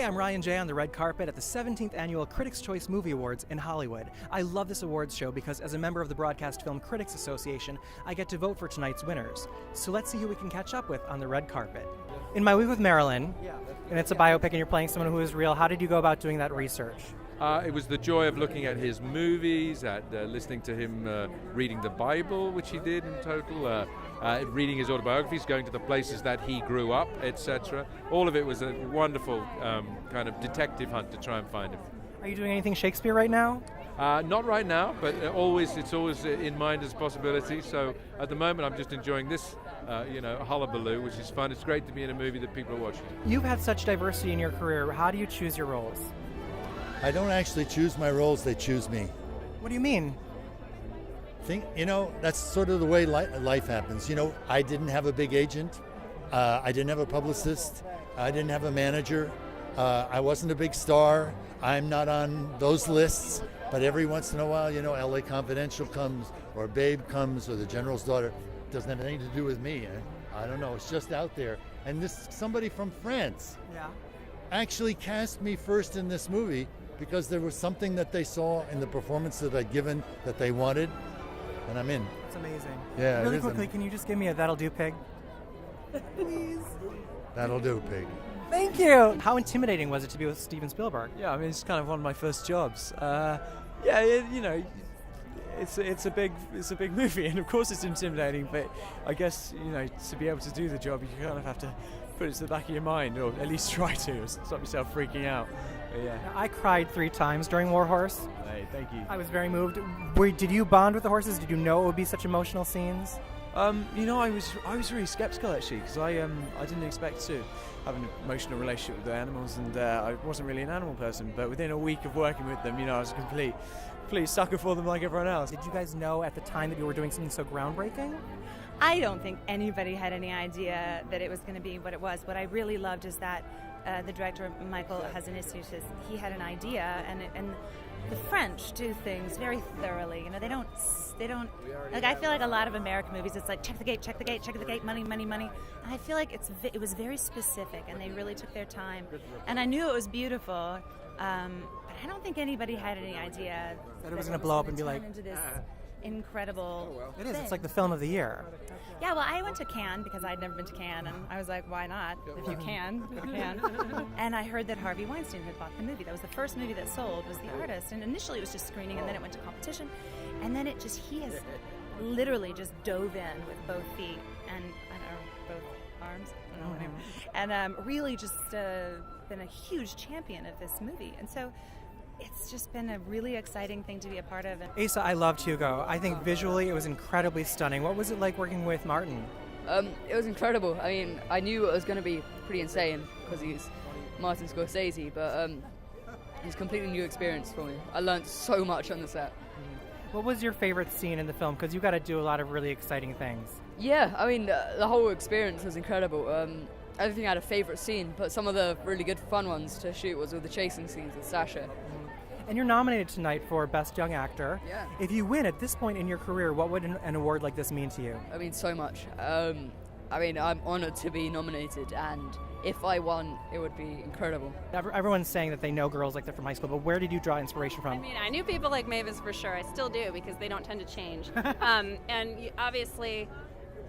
I'm Ryan Jay on the red carpet at the 17th Annual Critics' Choice Movie Awards in Hollywood. I love this awards show because as a member of the Broadcast Film Critics Association, I get to vote for tonight's winners. So let's see who we can catch up with on the red carpet. In My Week with Marilyn, and it's a biopic and you're playing someone who is real, how did you go about doing that research? It was the joy of looking at his movies, at listening to him reading the Bible, which he did in total, reading his autobiographies, going to the places that he grew up, etc. All of it was a wonderful kind of detective hunt to try and find him. Are you doing anything Shakespeare right now? Not right now, but it's always in mind as a possibility. So at the moment, I'm just enjoying this, hullabaloo, which is fun. It's great to be in a movie that people are watching. You've had such diversity in your career. How do you choose your roles? I don't actually choose my roles, they choose me. What do you mean? That's sort of the way life happens. I didn't have a big agent. I didn't have a publicist. I didn't have a manager. I wasn't a big star. I'm not on those lists. But every once in a while, LA Confidential comes, or Babe comes, or The General's Daughter. It doesn't have anything to do with me. I don't know. It's just out there. And somebody from France actually cast me first in this movie because there was something that they saw in the performance that I'd given that they wanted, and I'm in. It's amazing. Yeah. Really quickly, can you just give me a "That'll Do, Pig"? Please. That'll do, Pig. Thank you. How intimidating was it to be with Steven Spielberg? Yeah, I mean, it's kind of one of my first jobs. It's a big movie, and of course it's intimidating. But I guess to be able to do the job, you kind of have to put it to the back of your mind, or at least try to stop yourself freaking out. But yeah. I cried 3 times during War Horse. Hey, thank you. I was very moved. Did you bond with the horses? Did you know it would be such emotional scenes? I was really skeptical actually, because I didn't expect to have an emotional relationship with the animals, and I wasn't really an animal person. But within a week of working with them, I was a complete sucker for them like everyone else. Did you guys know at the time that you were doing something so groundbreaking? I don't think anybody had any idea that it was going to be what it was. What I really loved is that the director, Michael Hazanavicius, he had an idea, and the French do things very thoroughly. They don't. Like, I feel like a lot of American movies, it's like check the gate, money. And I feel like it was very specific, and they really took their time. And I knew it was beautiful, but I don't think anybody had any idea that it was going to blow up and be like into this incredible. It is. thing. It's like the film of the year. Yeah, well, I went to Cannes because I'd never been to Cannes, and I was like, why not? If you can, you can. And I heard that Harvey Weinstein had bought the movie. That was the first movie that sold, was The Artist. And initially it was just screening, and then it went to competition. And then he has literally just dove in with both feet and, both arms, I don't know what I mean. And really just been a huge champion of this movie. And so it's just been a really exciting thing to be a part of. Asa, I loved Hugo. I think visually it was incredibly stunning. What was it like working with Martin? It was incredible. I mean, I knew it was going to be pretty insane because he's Martin Scorsese, but it's a completely new experience for me. I learned so much on the set. What was your favorite scene in the film? Because you got to do a lot of really exciting things. Yeah, I mean, the whole experience was incredible. I don't think I had a favorite scene, but some of the really good fun ones to shoot was with the chasing scenes with Sasha. And you're nominated tonight for Best Young Actor. Yeah. If you win at this point in your career, what would an award like this mean to you? I mean, so much. I'm honored to be nominated, and if I won, it would be incredible. Everyone's saying that they know girls like that from high school, but where did you draw inspiration from? I mean, I knew people like Mavis for sure. I still do, because they don't tend to change. And obviously,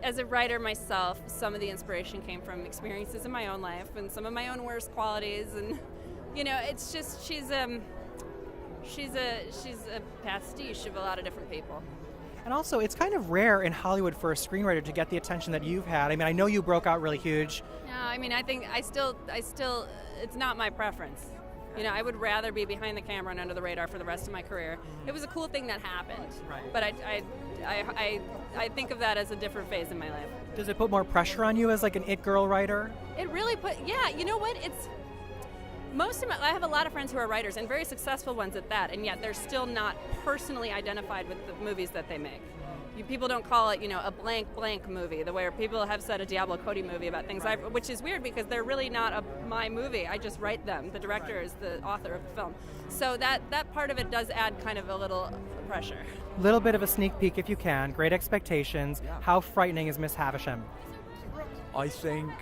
as a writer myself, some of the inspiration came from experiences in my own life and some of my own worst qualities. And, it's just, she's a pastiche of a lot of different people. And also, it's kind of rare in Hollywood for a screenwriter to get the attention that you've had. I mean, I know you broke out really huge. No, I mean, I think I still, it's not my preference. I would rather be behind the camera and under the radar for the rest of my career. It was a cool thing that happened, right. But I think of that as a different phase in my life. Does it put more pressure on you as like an it girl writer? It really yeah, you know what? I have a lot of friends who are writers, and very successful ones at that, and yet they're still not personally identified with the movies that they make. People don't call it, a blank movie, the way people have said a Diablo Cody movie about things, right. Which is weird because they're really not my movie. I just write them. The director is the author of the film. So that part of it does add kind of a little pressure. Little bit of a sneak peek if you can. Great Expectations. Yeah. How frightening is Miss Havisham? I think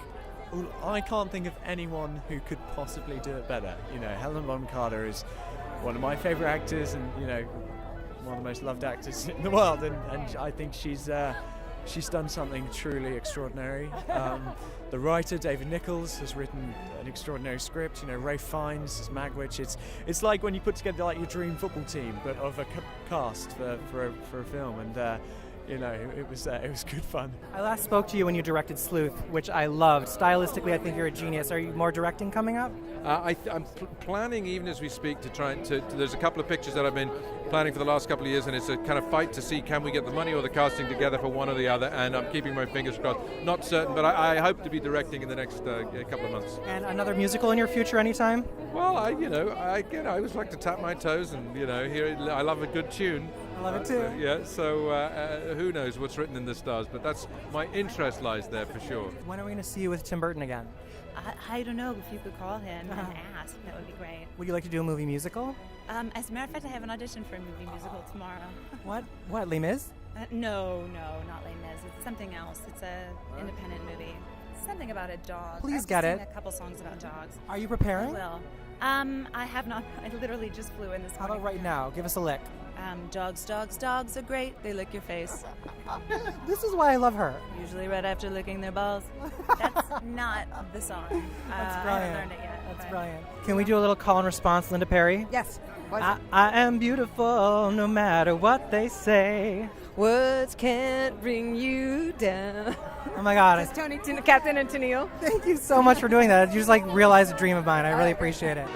Well, I can't think of anyone who could possibly do it better. You know, Helen Bonham Carter is one of my favourite actors, and you know, one of the most loved actors in the world, and I think she's done something truly extraordinary. The writer David Nichols has written an extraordinary script. You know, Ralph Fiennes as Magwitch. It's like when you put together like your dream football team, but of a cast for a film, and you know, it was good fun. I last spoke to you when you directed Sleuth, which I loved. Stylistically, I think you're a genius. Are you more directing coming up? I'm planning, even as we speak, to try to. There's a couple of pictures that I've been planning for the last couple of years, and it's a kind of fight to see can we get the money or the casting together for one or the other. And I'm keeping my fingers crossed. Not certain, but I hope to be directing in the next couple of months. And another musical in your future anytime? Well, I always like to tap my toes and hear. I love a good tune. I love it too. So who knows what's written in the stars, but that's my interest lies there for sure. When are we going to see you with Tim Burton again? I don't know, if you could call him and ask, that would be great. Would you like to do a movie musical? As a matter of fact, I have an audition for a movie musical tomorrow. What, Les Mis? No, not Les Mis. It's something else. It's an independent movie. Something about a dog. Please I've get sing it. a couple songs about dogs. Are you preparing? I will. I have not. I literally just flew in this How morning. about right now? Give us a lick. Dogs are great. They lick your face. This is why I love her. Usually right after licking their balls. That's not the song. That's I brilliant. haven't learned it yet. That's but- brilliant. Can we do a little call and response, Linda Perry? Yes. I am beautiful no matter what they say. Words can't bring you down. Oh my God. It's Tony, Captain and Tennille. Thank you so much for doing that. You just realized a dream of mine. I really appreciate it.